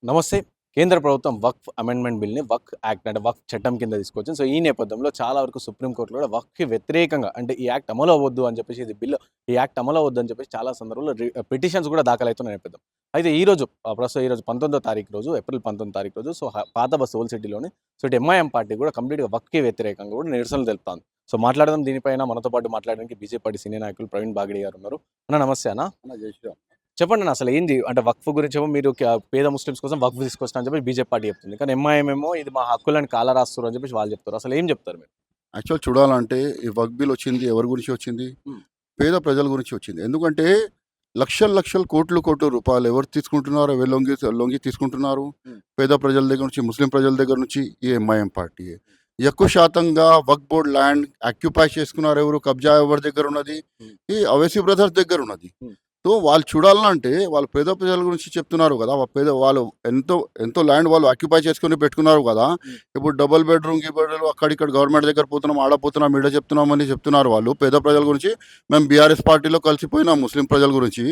నమస్తే. కేంద్ర ప్రభుత్వం వక్ఫ్ అమెండ్మెంట్ బిల్‌ని యాక్ట్ అంటే వక్ఫ్ చట్టం కింద తీసుకొచ్చింది. సో, ఈ నేపథ్యంలో చాలా వరకు సుప్రీం కోర్టులో కూడా వక్ఫ్‌కి వ్యతిరేకంగా అంటే ఈ యాక్ట్ అమలు అవ్వద్దు అని చెప్పేసి ఈ యాక్ట్ అమలు అవ్వద్దు అని చెప్పేసి చాలా సందర్భాల్లో పిటిషన్స్ కూడా దాఖలవుతున్న నేపథ్యం. అయితే ప్రస్తుతం ఈరోజు 19వ తారీఖు రోజు ఏప్రిల్ 19 తారీఖు రోజు పాత బస్సు ఓల్డ్ సిటీలోని ఇటు ఎంఐఎం పార్టీ కూడా కంప్లీట్‌గా వక్ఫ్‌కి వ్యతిరేకంగా కూడా నిరసనలు తెలుపుతోంది. సో, మాట్లాడదాం దీనిపైన మనతో పాటు మాట్లాడడానికి బీజేపీ పార్టీ సీనియర్ నాయకులు ప్రవీణ్ బాగడి గారు ఉన్నారు. అన్న నమస్తే అన్న. జై శ్రీరామ్. చెప్పండి అసలు ఏంది అంటే వక్ఫ్ గురించేమో మీరు పేద ముస్లిమ్స్ కోసం వక్ఫ్ తీసుకొస్తా అని చెప్పి బీజేపీ పార్టీ చెప్తుంది. కానీ ఎంఐఎం ఏమో ఇది మా హక్కులను కాలరాస్తున్నారు అని చెప్పేసి వాళ్ళు చెప్తారు. అసలు ఏం చెప్తారు మీరు? యాక్చువల్ చూడాలంటే ఈ వక్ బిల్ వచ్చింది ఎవరి గురించి వచ్చింది? పేద ప్రజల గురించి వచ్చింది. ఎందుకంటే లక్షల లక్షల కోట్ల రూపాయలు ఎవరు తీసుకుంటున్నారు? ఎవరు లొంగి తీసుకుంటున్నారు? పేద ప్రజల దగ్గర నుంచి, ముస్లిం ప్రజల దగ్గర నుంచి ఈ ఎంఐఎం పార్టీ. ఎక్కువ శాతంగా వక్ బోర్డ్ ల్యాండ్ ఆక్యుపై చేసుకున్నారు ఎవరు? కబ్జా ఎవరి దగ్గర ఉన్నది? ఈ అవైసీ బ్రదర్స్ దగ్గర ఉన్నది. సో వాళ్ళు చూడాలంటే వాళ్ళు పేద ప్రజల గురించి చెప్తున్నారు కదా. వాళ్ళు ఎంతో ల్యాండ్ వాళ్ళు ఆక్యుపై చేసుకుని పెట్టుకున్నారు కదా. ఇప్పుడు డబుల్ బెడ్రూమ్ అక్కడిక్కడ గవర్నమెంట్ దగ్గర పోతున్నాం, ఆడపోతున్నాం, ఈడ చెప్తున్నామని చెప్తున్నారు వాళ్ళు పేద ప్రజల గురించి. మేము బీఆర్ఎస్ పార్టీలో కలిసిపోయినాం ముస్లిం ప్రజల గురించి.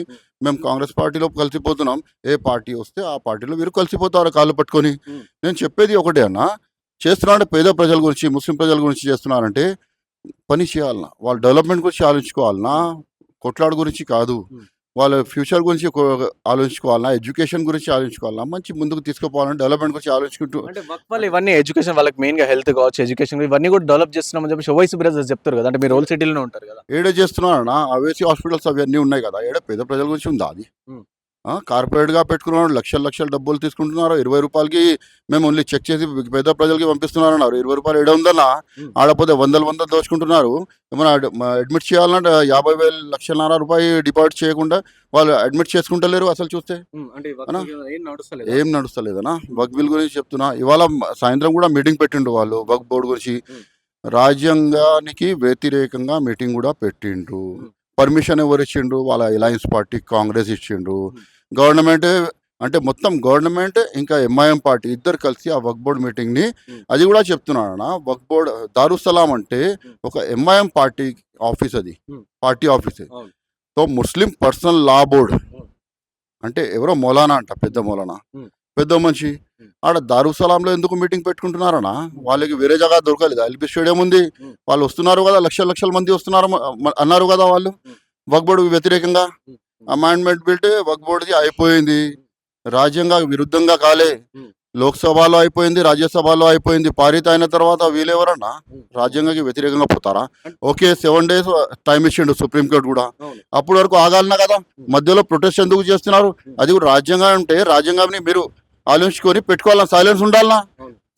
మేము కాంగ్రెస్ పార్టీలో కలిసిపోతున్నాం. ఏ పార్టీ వస్తే ఆ పార్టీలో వీరు కలిసిపోతారు కాళ్ళు పట్టుకొని. నేను చెప్పేది ఒకటే అన్న, చేస్తున్నారంటే పేద ప్రజల గురించి, ముస్లిం ప్రజల గురించి చేస్తున్నారంటే పని చేయాలన్నా, వాళ్ళ డెవలప్మెంట్ గురించి ఆలోచించుకోవాలన్నా, కొట్లాడు గురించి కాదు. వాళ్ళ ఫ్యూచర్ గురించి ఆలోచించుకోవాలన్నా, ఎడ్యుకేషన్ గురించి ఆలోచించుకోవాలన్నా, మంచి ముందుకు తీసుకుపోవాలని డెవలప్మెంట్ గురించి ఆలోచించుకుంటూ అంటే వక్ఫ్ వల్ల ఇవన్నీ ఎడ్యుకేషన్ వాళ్ళకి మెయిన్‌గా హెల్త్ కావచ్చు, ఎడ్యుకేషన్ ఇవన్నీ కూడా డెవలప్ చేస్తున్నామని చెప్పేసి ఓవైసీ బ్రదర్స్ చెప్తారు కదా. అంటే మీరు ఓల్డ్ సిటీలోనే ఉంటారు కదా. ఏడే చేస్తున్నారన్నా, అవేసి హాస్పిటల్స్ అవన్నీ ఉన్నాయి కదా. ఏడే పేద ప్రజల గురించి ఉందా అది? కార్పొరేట్గా పెట్టుకున్నారు, లక్షల డబ్బులు తీసుకుంటున్నారు. 20 రూపాయలకి మేము ఓన్లీ చెక్ చేసి పేద ప్రజలకి పంపిస్తున్నారు అన్నారు. 20 రూపాయలు ఏడ ఉందన్నా, ఆడపోతే వందలు దోచుకుంటున్నారు. ఏమైనా అడ్మిట్ చేయాలంటే 50,000 1,50,000 రూపాయలు డిపాజిట్ చేయకుండా వాళ్ళు అడ్మిట్ చేసుకుంటలేరు. అసలు చూస్తే ఏం నడుస్తలేదనా. వక్ బిల్ గురించి చెప్తున్నా. ఇవాళ సాయంత్రం కూడా మీటింగ్ పెట్టిండు వాళ్ళు వక్ బోర్డు గురించి. రాజ్యాంగానికి వ్యతిరేకంగా మీటింగ్ కూడా పెట్టిండ్రు. పర్మిషన్ ఎవరు ఇచ్చిండ్రు? వాళ్ళ అలయన్స్ పార్టీ కాంగ్రెస్ ఇచ్చిండ్రు. గవర్నమెంట్ అంటే మొత్తం గవర్నమెంట్ ఇంకా ఎంఐఎం పార్టీ ఇద్దరు కలిసి ఆ వక్ బోర్డ్ మీటింగ్ని, అది కూడా చెప్తున్నాను, వక్ బోర్డ్ దారుసలాం అంటే ఒక ఎంఐఎం పార్టీ ఆఫీస్, అది పార్టీ ఆఫీస్. సో ముస్లిం పర్సనల్ లా బోర్డ్ అంటే ఎవరో మౌలానా అంట, పెద్ద మనిషి ఆడ దారుసలాంలో ఎందుకు మీటింగ్ పెట్టుకుంటున్నారనా? వాళ్ళకి వేరే జగ దొరకలేదు. ఎల్బీ స్టేడియం ఉంది, వాళ్ళు వస్తున్నారు కదా, లక్షల మంది వస్తున్నారు అన్నారు కదా వాళ్ళు. వక్ బోర్డు వ్యతిరేకంగా అమెండ్మెంట్ బిల్ వక్ బోర్డుది అయిపోయింది. రాజ్యాంగ విరుద్ధంగా కాలే. లోక్సభలో అయిపోయింది, రాజ్యసభలో అయిపోయింది. పారిత అయిన తర్వాత వీళ్ళెవరన్నా రాజ్యాంగానికి వ్యతిరేకంగా పోతారా? ఓకే, 7 days టైం ఇచ్చిండు సుప్రీంకోర్టు కూడా. అప్పటి వరకు ఆగాలన్నా కదా. మధ్యలో ప్రొటెస్ట్ ఎందుకు చేస్తున్నారు? అది కూడా రాజ్యాంగం అంటే రాజ్యాంగాన్ని మీరు ఆలోచించుకొని పెట్టుకోవాలన్నా, సైలెన్స్ ఉండాలన్నా.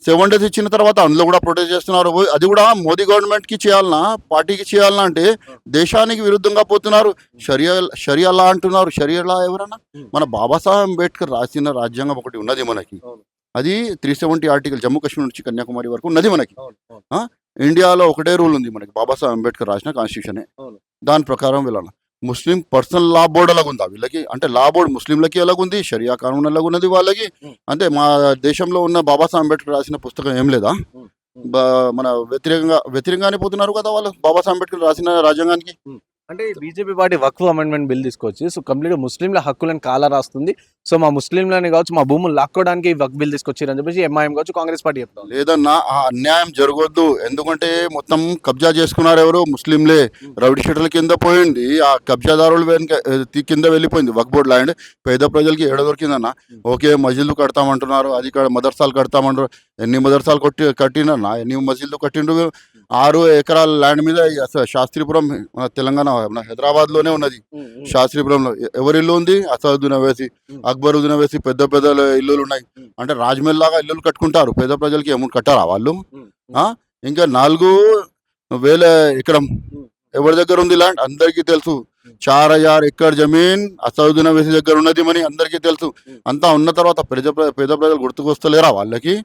7 days ఇచ్చిన తర్వాత అందులో కూడా ప్రొటెస్ట్ చేస్తున్నారు. అది కూడా మోదీ గవర్నమెంట్కి చేయాలన్నా, పార్టీకి చేయాలన్నా అంటే దేశానికి విరుద్ధంగా పోతున్నారు. షరియా లా అంటున్నారు. షరియా లా ఎవరన్నా? మన బాబాసాహెబ్ అంబేద్కర్ రాసిన రాజ్యాంగం ఒకటి ఉన్నది మనకి. అది 370 ఆర్టికల్, జమ్మూ కాశ్మీర్ నుంచి కన్యాకుమారి వరకు ఉన్నది మనకి. ఇండియాలో ఒకటే రూల్ ఉంది మనకి, బాబాసాహెబ్ అంబేద్కర్ రాసిన కాన్స్టిట్యూషనే. దాని ప్రకారం వెళ్ళాలి. ముస్లిం పర్సనల్ లా బోర్డు ఎలాగుందా వీళ్ళకి? అంటే లా బోర్డు ముస్లింలకి ఎలాగుంది, షరియా కానూన్ ఎలాగున్నది వాళ్ళకి. అంటే మా దేశంలో ఉన్న బాబాసాహెబ్ అంబేద్కర్ రాసిన పుస్తకం ఏం లేదా? మన వ్యతిరేకంగానే పోతున్నారు కదా వాళ్ళు బాబాసాహెబ్ అంబేద్కర్ రాసిన రాజ్యాంగానికి. అంటే బీజేపీ పార్టీ వక్ఫ్ అమెండ్మెంట్ బిల్ తీసుకొచ్చి సో కంప్లీట్గా ముస్లింల హక్కులను కాలరాస్తుంది. సో మా ముస్లింలని కావచ్చు, మా భూములు లాక్కోవడానికి వక్ఫ్ బిల్ తీసుకొచ్చారని చెప్పేసి ఎంఐఎం కావచ్చు, కాంగ్రెస్ పార్టీ చెప్తాం. లేదన్నా, ఆ అన్యాయం జరగొద్దు. ఎందుకంటే మొత్తం కబ్జా చేసుకున్నారు ఎవరు? ముస్లింలే. రౌడీ షీటర్ల కింద పోయింది, ఆ కబ్జాదారులు కింద వెళ్ళిపోయింది వక్ఫ్ బోర్డ్ ల్యాండ్. పేద ప్రజలకి ఏడ దొరికిందన్న? ఓకే, మసీదులు కడతామంటున్నారు, అది మదర్సాలు కడతామంటారు. ఎన్ని మదర్సాలు కట్టినన్నా, ఎన్ని మసీదులు కట్టిండ్రు? 6 ఎకరాల ల్యాండ్ మీద శాస్త్రీపురం, తెలంగాణ హైదరాబాద్లోనే ఉన్నది. శాస్త్రీపురంలో ఎవరి ఇల్లు ఉంది? అసదుద్దీన్ ఓవైసీ, అక్బరుద్దీన్ ఓవైసీ పెద్ద ఇల్లులు ఉన్నాయి. అంటే రాజ్మహల్ లాగా ఇల్లులు కట్టుకుంటారు. పేద ప్రజలకి ఏమన్నా కట్టారా వాళ్ళు? ఇంకా 4,000 ఎకరం ఎవరి దగ్గర ఉంది ల్యాండ్? అందరికీ తెలుసు. 4,000 ఎకర్ జమీన్ అసదుద్దీన్ ఓవైసీ దగ్గర ఉన్నది అని అందరికీ తెలుసు. అంతా ఉన్న తర్వాత పేద ప్రజలు గుర్తుకొస్తలేరా వాళ్ళకి?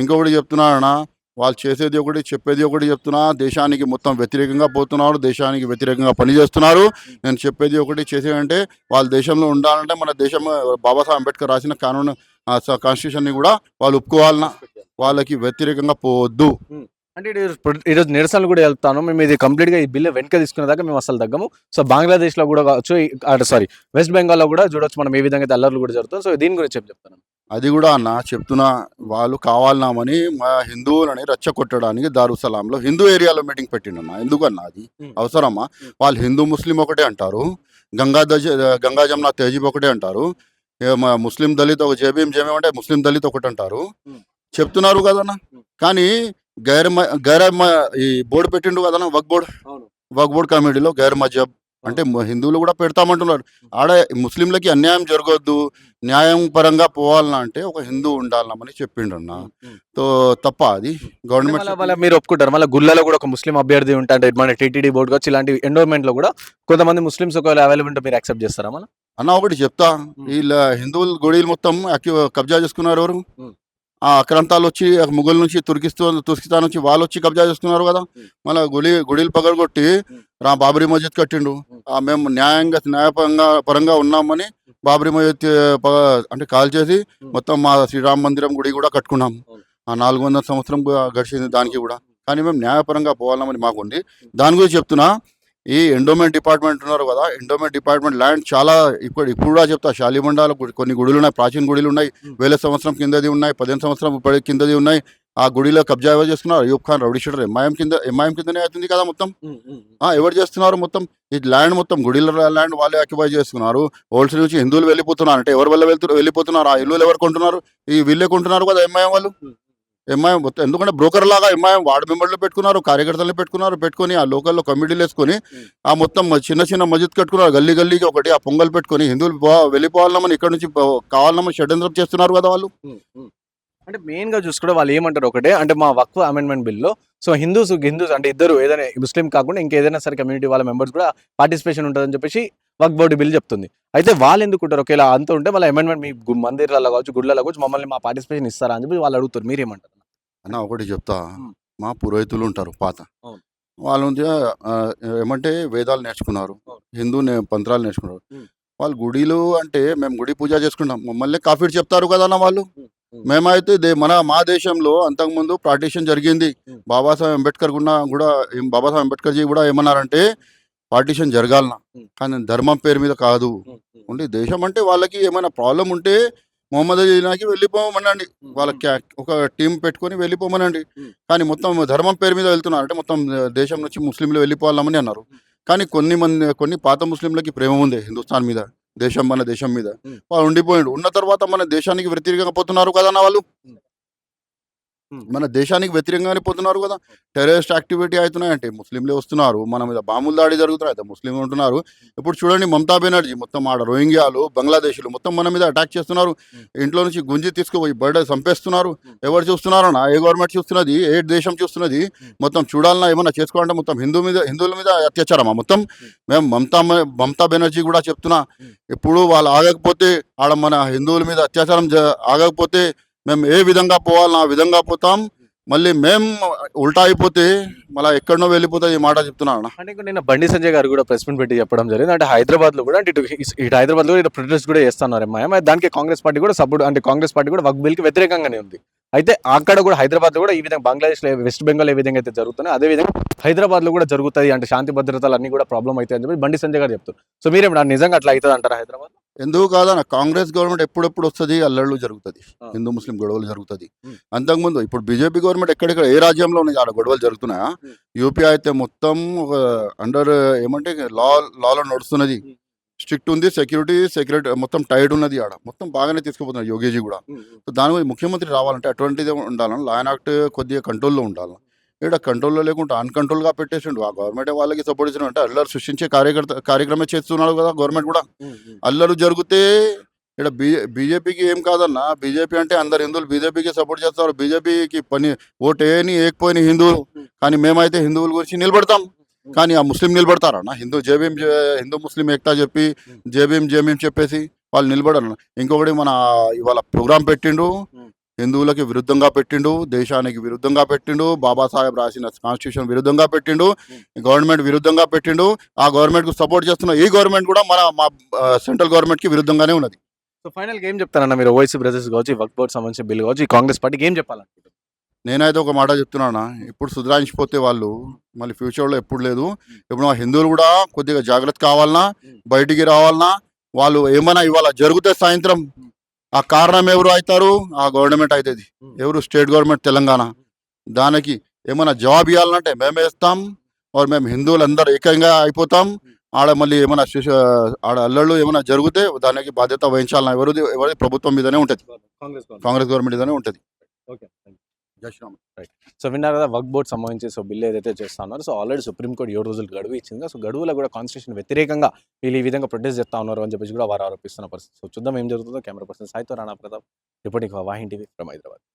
ఇంకొకటి చెప్తున్నానా, వాళ్ళు చేసేది ఒకటి, చెప్పేది ఒకటి చెప్తున్నా. దేశానికి మొత్తం వ్యతిరేకంగా పోతున్నారు, దేశానికి వ్యతిరేకంగా పనిచేస్తున్నారు. నేను చెప్పేది ఒకటి, చేసేదంటే వాళ్ళ దేశంలో ఉండాలంటే మన దేశం బాబాసాహెబ్ అంబేద్కర్ రాసిన కానూన్ కాన్స్టిట్యూషన్ని కూడా వాళ్ళు ఒప్పుకోవాలన్నా. వాళ్ళకి వ్యతిరేకంగా పోవద్దు. అంటే ఈరోజు నిరసనలు కూడా వెళ్తాను. మేము ఇది కంప్లీట్గా ఈ బిల్లు వెనక తీసుకునే దాకా మేము అసలు తగ్గము. సో బంగ్లాదేశ్లో కూడా కావచ్చు, వెస్ట్ బెంగాల్లో కూడా చూడొచ్చు మనం ఏ విధంగా అయితే అల్లర్లు కూడా జరుగుతుంది. సో దీని గురించి చెప్తాను. అది కూడా అన్న చెప్తున్నా, వాళ్ళు కావాలన్నామని మా హిందువులని రెచ్చగొట్టడానికి దారుసలాంలో హిందూ ఏరియాలో మీటింగ్ పెట్టిండన్న. ఎందుకన్నా అది అవసరమా? వాళ్ళు హిందూ ముస్లిం ఒకటే అంటారు, గంగా జమున తహజీబ్ ఒకటే అంటారు, మా ముస్లిం దళిత్ ఒక జేబీఎం అంటే ముస్లిం దళిత్ ఒకటి అంటారు, చెప్తున్నారు కదన్న. కానీ ఈ బోర్డు పెట్టిండు కదన్న, వక్ బోర్డు కమిటీలో గైర్ మజబ్ అంటే హిందువులు కూడా పెడతామంటున్నారు. ఆడ ముస్లింలకి అన్యాయం జరగొద్దు, న్యాయం పరంగా పోవాలన్నా అంటే ఒక హిందూ ఉండాలన్నామని చెప్పిండన్న. తో తప్ప అది గవర్నమెంట్ మళ్ళీ మీరు ఒప్పుకుంటారు మళ్ళీ గుళ్ళలో కూడా ఒక ముస్లిం అభ్యర్థి ఉంటాంటే మన టీటీడీ బోర్డు కావచ్చు ఇలాంటి ఎండోమెంట్ లో కూడా కొంతమంది ముస్లిమ్స్ ఒకవేళ అవైలబుల్ ఉంటే మీరు యాక్సెప్ట్ చేస్తారా మళ్ళీ? అన్న ఒకటి చెప్తా, వీళ్ళ హిందువుల గుడిలు మొత్తం కబ్జా చేసుకున్నారు ఎవరు? ఆ అక్రాంతాలు వచ్చి ముగ్గుల నుంచి తుర్కిస్తాన్ నుంచి వాళ్ళు వచ్చి కబ్జా చేసుకున్నారు కదా. మళ్ళీ గుడిలు పగలగొట్టి బాబరీ మస్జిద్ కట్టిండు. మేము న్యాయపరంగా ఉన్నామని బాబరీ మస్జిద్ అంటే కాల్ చేసి మొత్తం మా శ్రీరామ మందిరం గుడి కూడా కట్టుకున్నాం. 400 సంవత్సరం గడిచింది దానికి కూడా. కానీ మేము న్యాయపరంగా పోవాలని మాకు ఉంది. దాని గురించి చెప్తున్నా, ఈ ఎండోమెంట్ డిపార్ట్మెంట్ ఉన్నారు కదా, ఎండోమెంట్ డిపార్ట్మెంట్ ల్యాండ్ చాలా ఇప్పుడు కూడా చెప్తా, శాలిమండాలో కొన్ని గుడులు ఉన్నాయి, ప్రాచీన గుడులు ఉన్నాయి, 1000 సంవత్సరం కిందది ఉన్నాయి, 15 సంవత్సరం కిందది ఉన్నాయి. ఆ గుడిలో కబ్జా ఎవరు చేస్తున్నారు? Ayub Khan rowdy sheeter MIM కిందనే అవుతుంది కదా మొత్తం. ఎవరు చేస్తున్నారు? మొత్తం ఈ ల్యాండ్ మొత్తం గుడిల ల్యాండ్ వాళ్ళే ఆక్యుపై చేస్తున్నారు. హోల్సేల్ నుంచి హిందువులు వెళ్ళిపోతున్నారు. అంటే ఎవరి వల్ల వెళ్ళిపోతున్నారు? ఆ ఇల్లులు ఎవరు కొంటున్నారు? ఈ వీళ్ళే కొంటున్నారు కదా ఎంఐఎం వాళ్ళు. ఎంఐఎం మొత్తం ఎందుకంటే బ్రోకర్ లాగా ఎంఐఎం వార్డు మెంబర్లు పెట్టుకున్నారు, కార్యకర్తలను పెట్టుకొని ఆ లోకల్లో కమిటీలు వేసుకొని ఆ మొత్తం చిన్న మస్జిద్ కట్టుకున్నారు, గల్లీకి ఒకటి ఆ పొంగల్ పెట్టుకొని హిందువులు వెళ్ళిపోవాలన్నామని ఇక్కడ నుంచి కావాలన్నామని షడ్యంత్రం చేస్తున్నారు కదా వాళ్ళు. అంటే మెయిన్ గా చూసుకుంటే వాళ్ళు ఏమంటారు ఒకటే, అంటే మా వక్ఫ్ అమెండ్మెంట్ బిల్లో సో హిందూస్ అంటే ఇద్దరు ఏదైనా ముస్లిం కాకుండా ఇంకేదైనా సరే కమ్యూనిటీ వాళ్ళ మెంబర్స్ కూడా పార్టిసిపేషన్ ఉంటుందని చెప్పేసి వక్ఫ్ బోర్డు బిల్ చెప్తుంది. అయితే వాళ్ళు ఎందుకుంటారు ఒకేలా అంత ఉంటే వాళ్ళ అమెండ్మెంట్ మీ మందిరాల్లో కావచ్చు గుడ్లలో కావచ్చు మమ్మల్ని మా పార్టిసిపేషన్ ఇస్తారా అని చెప్పి వాళ్ళు అడుగుతారు. మీరేమంటారు అన్న? ఒకటి చెప్తా, మా పురోహితులు ఉంటారు పాత, అవును. వాళ్ళు ఏమంటే వేదాలు నేర్చుకున్నారు, హిందూ పంత్రాలు నేర్చుకున్నారు. వాళ్ళు గుడిలు అంటే మేము గుడి పూజ చేసుకుంటాం, మమ్మల్ని కాఫీ చెప్తారు కదా అన్న వాళ్ళు. మేమైతే మా దేశంలో అంతకుముందు పార్టీషన్ జరిగింది. బాబాసాహెబ్ అంబేద్కర్ జీ కూడా ఏమన్నారంటే పార్టీషన్ జరగాలన్నా, కానీ ధర్మం పేరు మీద కాదు. ఓన్లీ దేశం అంటే వాళ్ళకి ఏమైనా ప్రాబ్లం ఉంటే మొహమ్మద్ అలీనాకి వెళ్ళిపోమనండి, వాళ్ళకి ఒక టీం పెట్టుకొని వెళ్ళిపోమనండి. కానీ మొత్తం ధర్మం పేరు మీద వెళ్తున్నారు అంటే మొత్తం దేశం నుంచి ముస్లింలు వెళ్ళిపోవాలని అన్నారు. కానీ కొన్ని పాత ముస్లింలకి ప్రేమ ఉంది హిందుస్థాన్ మీద, మన దేశం మీద. వాళ్ళు ఉండిపోయాడు. ఉన్న తర్వాత మన దేశానికి వ్యతిరేకంగా పోతున్నారు కదా అన్న వాళ్ళు. మన దేశానికి వ్యతిరేకంగానే పోతున్నారు కదా. టెర్రరిస్ట్ యాక్టివిటీ అవుతున్నాయంటే ముస్లింలే వస్తున్నారు, మన మీద బాంబుల దాడి జరుగుతున్నాయి, ముస్లింలు ఉంటున్నారు. ఇప్పుడు చూడండి మమతా బెనర్జీ మొత్తం ఆడ రోహింగ్యాలు బంగ్లాదేశీలు మొత్తం మన మీద అటాక్ చేస్తున్నారు. ఇంట్లో నుంచి గుంజి తీసుకుపోయి బర్డ్ చంపేస్తున్నారు. ఎవరు చూస్తున్నారన్నా? ఏ గవర్నమెంట్ చూస్తున్నది? ఏ దేశం చూస్తున్నది? మొత్తం చూడాలన్నా ఏమన్నా చేసుకోవాలంటే మొత్తం హిందువుల మీద అత్యాచారమా మొత్తం? మేము మమతా బెనర్జీ కూడా చెప్తున్నా, ఇప్పుడు వాళ్ళు ఆగకపోతే ఆడ మన హిందువుల మీద అత్యాచారం ఆగకపోతే మేము ఏ విధంగా పోవాలన్నా ఆ విధంగా పోతాం. మళ్ళీ మేము ఉల్టా అయిపోతే మళ్ళీ ఎక్కడనో వెళ్ళిపోతుంది. ఈ మాట చెప్తున్నాను. అంటే నిన్న బండి సంజయ్ గారు కూడా ప్రెస్ మీట్ పెట్టి చెప్పడం జరిగింది. అంటే హైదరాబాద్ లో కూడా అంటే ఇటు హైదరాబాద్ లో ప్రొటెస్ట్ కూడా చేస్తున్నారు ఎంఐఎం. దానికి కాంగ్రెస్ పార్టీ కూడా సపోర్ట్, అంటే కాంగ్రెస్ పార్టీ కూడా వక్ఫ్ బిల్ కి వ్యతిరేకంగానే ఉంది. అయితే అక్కడ కూడా హైదరాబాద్ లో కూడా ఈ విధంగా బంగ్లాదేశ్ లో వెస్ట్ బెంగాల్ ఏ విధంగా అయితే జరుగుతున్నాయి అదే విధంగా హైదరాబాద్ లో కూడా జరుగుతాయి, అంటే శాంతి భద్రతలు అన్ని కూడా ప్రాబ్లం అవుతాయి అని చెప్పి బండి సంజయ్ గారు చెప్తారు. సో మీరేం నిజంగా అట్లా అవుతుంది అంటారా హైదరాబాద్? ఎందుకు కాదన్న, కాంగ్రెస్ గవర్నమెంట్ ఎప్పుడెప్పుడు వస్తుంది అల్లర్లు జరుగుతుంది, హిందూ ముస్లిం గొడవలు జరుగుతుంది. అంతకుముందు ఇప్పుడు బీజేపీ గవర్నమెంట్ ఎక్కడెక్కడ ఏ రాజ్యంలో ఉన్నాయి ఆడ గొడవలు జరుగుతున్నాయా? యూపీ అయితే మొత్తం ఒక అండర్ ఏమంటే లాలో నడుస్తున్నది, స్ట్రిక్ట్ ఉంది, సెక్యూరిటీ మొత్తం టైట్ ఉన్నది. ఆడ మొత్తం బాగానే తీసుకుపోతున్నారు యోగీజీ కూడా. సో దాని గురించి ముఖ్యమంత్రి రావాలంటే అటువంటిది ఉండాలని, లా అండ్ యాక్ట్ కొద్దిగా కంట్రోల్లో ఉండాలి. ఇక్కడ కంట్రోల్లో లేకుండా అన్కంట్రోల్గా పెట్టేసిండు. ఆ గవర్నమెంట్ వాళ్ళకి సపోర్ట్ ఇచ్చిన అంటే అల్లరు సృష్టించే కార్యక్రమం చేస్తున్నాడు కదా గవర్నమెంట్ కూడా. అల్లరు జరిగితే ఇక్కడ బీజేపీకి ఏం కాదన్న, బీజేపీ అంటే అందరు హిందువులు బీజేపీకి సపోర్ట్ చేస్తారు. బీజేపీకి ఓటు వేయకపోయిన హిందువులు, కానీ మేమైతే హిందువుల గురించి నిలబడతాం. కానీ ఆ ముస్లిం నిలబడతారన్న, హిందూ ముస్లిం ఏకతా చెప్పి జేబీఎం చెప్పేసి వాళ్ళు నిలబడరు. ఇంకొకటి మన ఇవాళ ప్రోగ్రాం పెట్టిండు, హిందువులకి విరుద్ధంగా పెట్టిండు, దేశానికి విరుద్ధంగా పెట్టిండు, బాబాసాహెబ్ రాసిన కాన్స్టిట్యూషన్ విరుద్ధంగా పెట్టిండు, గవర్నమెంట్ విరుద్ధంగా పెట్టిండు. ఆ గవర్నమెంట్కు సపోర్ట్ చేస్తున్న ఈ గవర్నమెంట్ కూడా మా సెంట్రల్ గవర్నమెంట్కి విరుద్ధంగానే ఉన్నది. సో ఫైనల్గా ఏం చెప్తారన్న మీరు? ఓవైసీ బ్రదర్స్ కావచ్చు, వక్ఫ్ బోర్డ్ సంబంధించిన బిల్ కావచ్చు, ఈ కాంగ్రెస్ పార్టీకి ఏం చెప్పాలనుకుంటున్నారు? నేనైతే ఒక మాట చెప్తున్నానా, ఇప్పుడు సుధరాయించిపోతే వాళ్ళు మళ్ళీ ఫ్యూచర్లో ఎప్పుడు లేదు. ఇప్పుడు మా హిందువులు కూడా కొద్దిగా జాగ్రత్త కావాలన్నా, బయటికి రావాలన్నా, వాళ్ళు ఏమైనా ఇవాళ జరిగితే సాయంత్రం ఆ కారణం ఎవరు అవుతారు? ఆ గవర్నమెంట్ అవుతుంది. ఎవరు? State government Telangana. దానికి ఏమైనా జవాబు ఇవ్వాలంటే మేమే ఇస్తాం. మరి మేము హిందువులందరూ ఏకంగా అయిపోతాం. ఆడ మళ్ళీ ఏమైనా ఆడ అల్లర్లు ఏమైనా జరిగితే దానికి బాధ్యత వహించాలన్న ఎవరిది ప్రభుత్వం మీదనే ఉంటుంది. కాంగ్రెస్ గవర్నమెంట్ మీదనే ఉంటుంది. ఓకే. జై శ్రీరామ్. సో విన్నారు కదా వక్ఫ్ బోర్డ్ సంబంధించి సో బిల్ ఏదైతే చేస్తా ఉన్నారు సో ఆల్రెడీ సుప్రీంకోర్టు 7 రోజులు గడువు ఇచ్చింది. సో గడువులో కూడా కాన్స్టిట్యూషన్ వ్యతిరేకంగా వీళ్ళు ఈ విధంగా ప్రొటెస్ట్ చేస్తా ఉన్నారు అని చెప్పేసి కూడా వారు ఆరోపిస్తున్న పరిస్థితి. సో చూద్దాం ఏం జరుగుతుందో. కెమెరా పర్సన్ సాయితో Rana Pratap reporting for Vahini TV from Hyderabad.